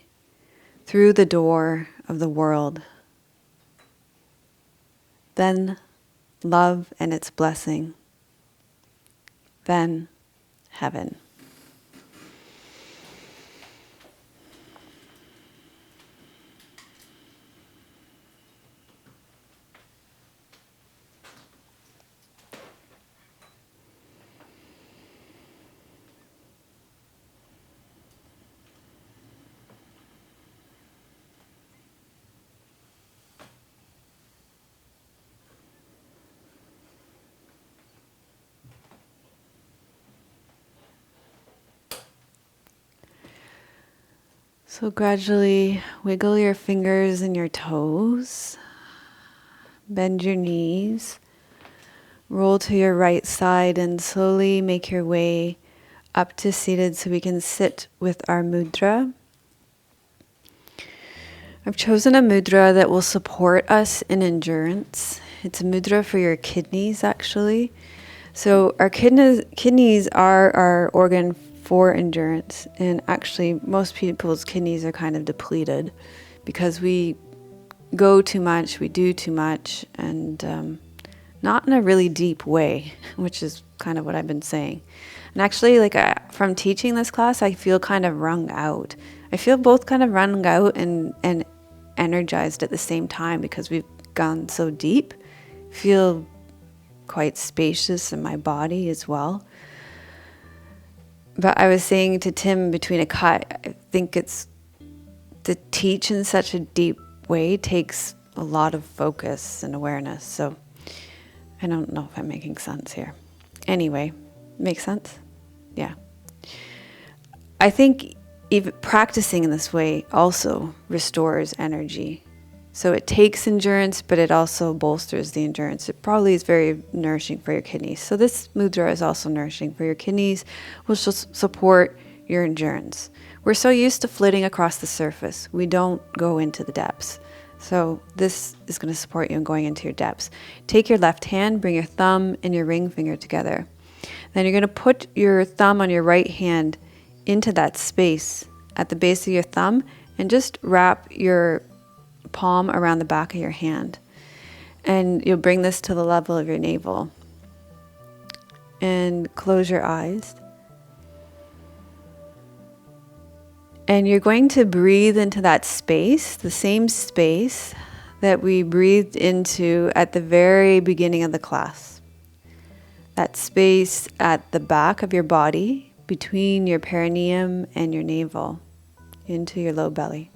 through the door of the world. Then love and its blessing. Then heaven. So gradually wiggle your fingers and your toes, bend your knees, roll to your right side, and slowly make your way up to seated so we can sit with our mudra. I've chosen a mudra that will support us in endurance. It's a mudra for your kidneys, actually. So our kidneys are our organ for endurance, and actually most people's kidneys are kind of depleted because we go too much, we do too much, and not in a really deep way, which is kind of what I've been saying. And actually, from teaching this class, I feel kind of wrung out. I feel both kind of wrung out and energized at the same time because we've gone so deep. Feel quite spacious in my body as well. But I was saying to Tim between a cut, I think it's to teach in such a deep way takes a lot of focus and awareness. So I don't know if I'm making sense here. Anyway, makes sense? Yeah. I think even practicing in this way also restores energy. So it takes endurance, but it also bolsters the endurance. It probably is very nourishing for your kidneys. So this mudra is also nourishing for your kidneys, which will support your endurance. We're so used to flitting across the surface. We don't go into the depths. So this is going to support you in going into your depths. Take your left hand, bring your thumb and your ring finger together. Then you're going to put your thumb on your right hand into that space at the base of your thumb and just wrap your palm around the back of your hand. And you'll bring this to the level of your navel. And close your eyes. And you're going to breathe into that space, the same space that we breathed into at the very beginning of the class. That space at the back of your body, between your perineum and your navel, into your low belly.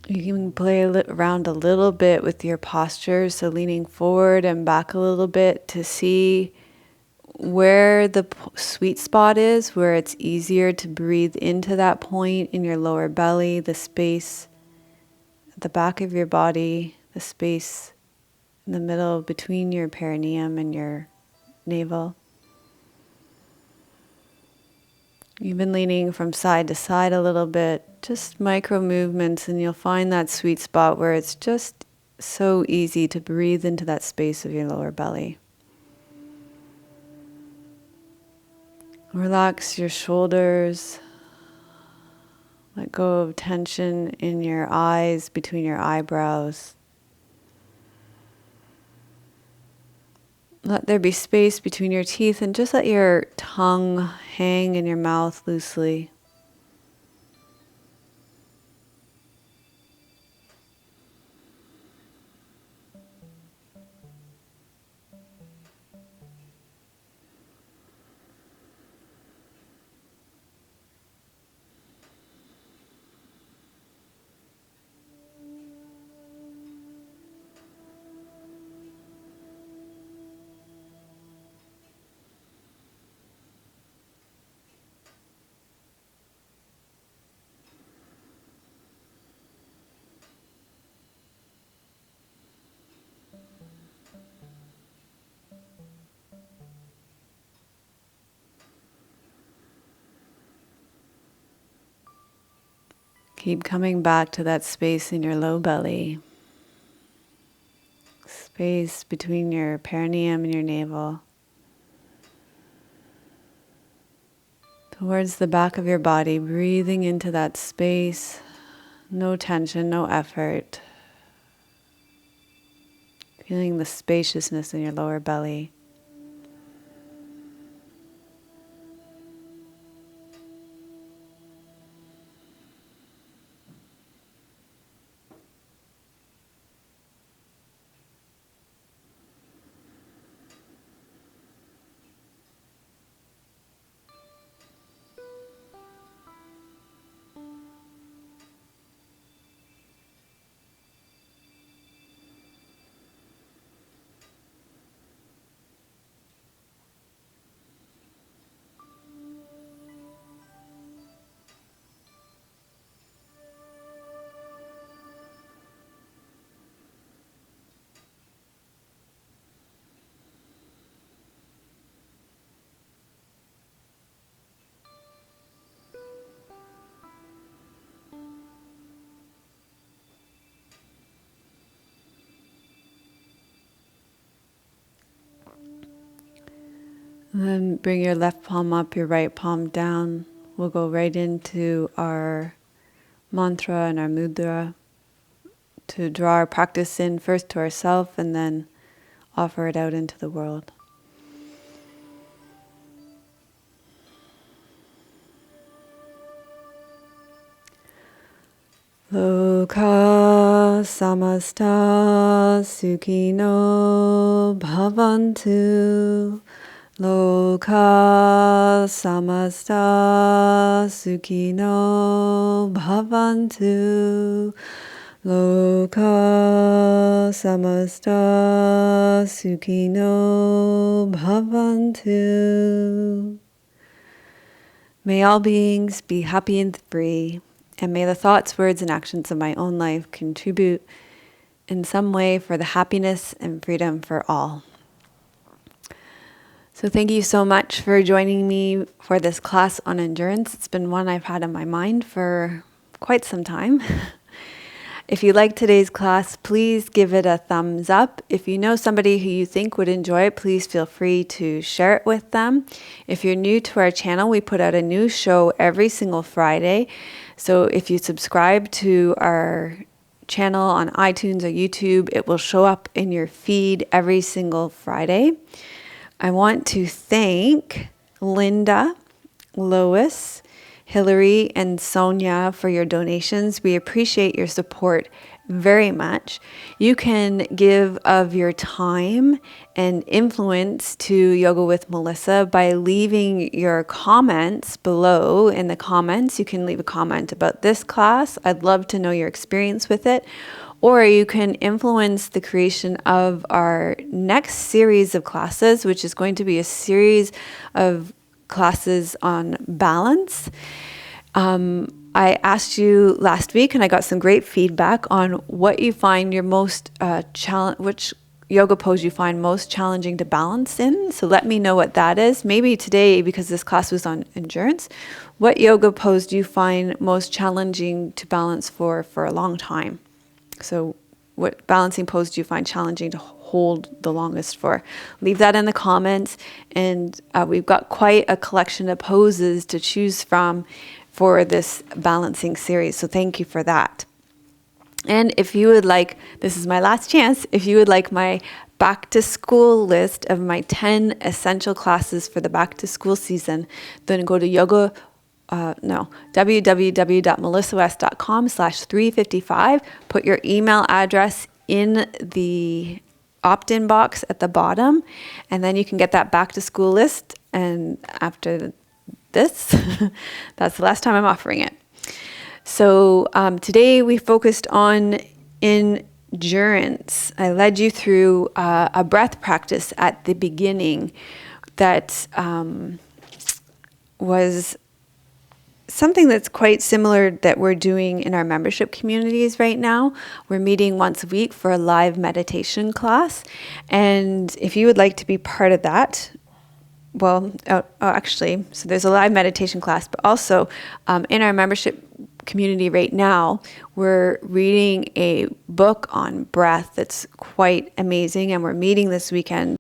You can play around a little bit with your posture, so leaning forward and back a little bit to see where the sweet spot is, where it's easier to breathe into that point in your lower belly, the space at the back of your body, the space in the middle between your perineum and your navel. Even leaning from side to side a little bit, just micro movements, and you'll find that sweet spot where it's just so easy to breathe into that space of your lower belly. Relax your shoulders. Let go of tension in your eyes, between your eyebrows. Let there be space between your teeth, and just let your tongue hang in your mouth loosely. Keep coming back to that space in your low belly, space between your perineum and your navel, towards the back of your body, breathing into that space, No tension, no effort. Feeling the spaciousness in your lower belly. And then bring your left palm up, your right palm down. We'll go right into our mantra and our mudra to draw our practice in first to ourselves and then offer it out into the world. Loka samasta sukhino bhavantu. Loka samasta sukhino bhavantu. Loka samasta sukhino bhavantu. May all beings be happy and free, and may the thoughts, words, and actions of my own life contribute in some way for the happiness and freedom for all. So thank you so much for joining me for this class on endurance. It's been one I've had in my mind for quite some time. If you like today's class, please give it a thumbs up. If you know somebody who you think would enjoy it, please feel free to share it with them. If you're new to our channel, we put out a new show every single Friday. So if you subscribe to our channel on iTunes or YouTube, it will show up in your feed every single Friday. I want to thank Linda, Lois, Hillary, and Sonia for your donations. We appreciate your support very much. You can give of your time and influence to Yoga with Melissa by leaving your comments below in the comments. You can leave a comment about this class. I'd love to know your experience with it. Or you can influence the creation of our next series of classes, which is going to be a series of classes on balance. I asked you last week, and I got some great feedback on what you find your most which yoga pose you find most challenging to balance in. So let me know what that is. Maybe today, because this class was on endurance, what yoga pose do you find most challenging to balance for a long time? So what balancing pose do you find challenging to hold the longest for? Leave that in the comments. And we've got quite a collection of poses to choose from for this balancing series. So thank you for that. And if you would like, this is my last chance, if you would like my back to school list of my 10 essential classes for the back to school season, then go to www.melissawest.com/355. Put your email address in the opt-in box at the bottom, and then you can get that back to school list. And after this, that's the last time I'm offering it. So today we focused on endurance. I led you through a breath practice at the beginning that was something that's quite similar that we're doing in our membership communities right now. We're meeting once a week for a live meditation class. And if you would like to be part of that, so there's a live meditation class, but also in our membership community right now, we're reading a book on breath that's quite amazing, and we're meeting this weekend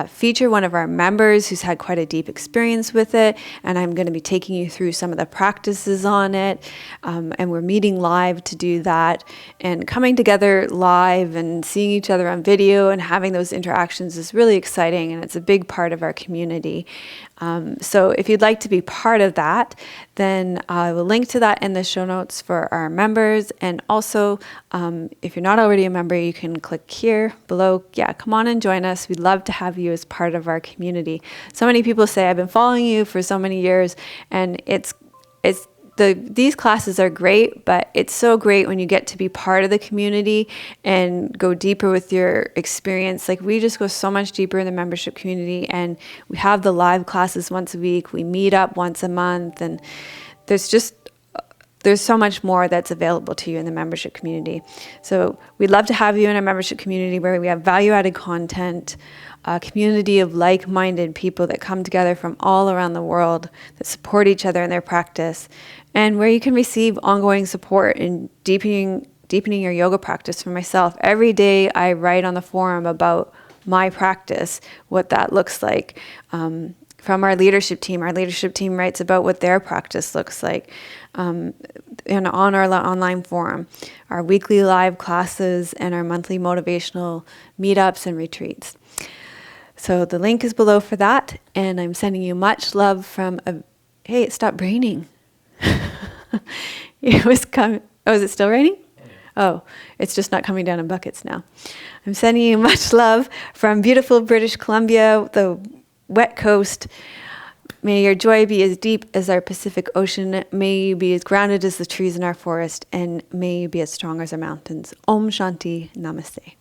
feature one of our members who's had quite a deep experience with it, and I'm going to be taking you through some of the practices on it, and we're meeting live to do that, and coming together live and seeing each other on video and having those interactions is really exciting, and it's a big part of our community. So if you'd like to be part of that, then I will link to that in the show notes for our members. And also, if you're not already a member, you can click here below. Yeah, come on and join us. We'd love to have you as part of our community. So many people say, I've been following you for so many years, and these classes are great, but it's so great when you get to be part of the community and go deeper with your experience. Like, we just go so much deeper in the membership community, and we have the live classes once a week. We meet up once a month, and there's so much more that's available to you in the membership community. So we'd love to have you in our membership community where we have value-added content, a community of like-minded people that come together from all around the world that support each other in their practice, and where you can receive ongoing support in deepening your yoga practice. For myself, every day I write on the forum about my practice, what that looks like. From our leadership team writes about what their practice looks like, and on our online forum, our weekly live classes, and our monthly motivational meetups and retreats. So the link is below for that, and I'm sending you much love from hey, it stopped raining. It was coming. Oh, is it still raining? Oh, it's just not coming down in buckets now. I'm sending you much love from beautiful British Columbia, the wet coast. May your joy be as deep as our Pacific Ocean. May you be as grounded as the trees in our forest, and may you be as strong as our mountains. Om Shanti. Namaste.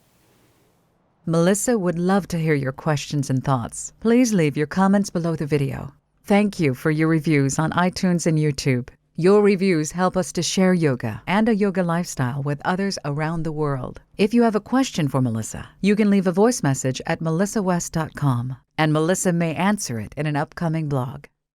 Melissa would love to hear your questions and thoughts. Please leave your comments below the video. Thank you for your reviews on iTunes and YouTube. Your reviews help us to share yoga and a yoga lifestyle with others around the world. If you have a question for Melissa, you can leave a voice message at melissawest.com, and Melissa may answer it in an upcoming blog.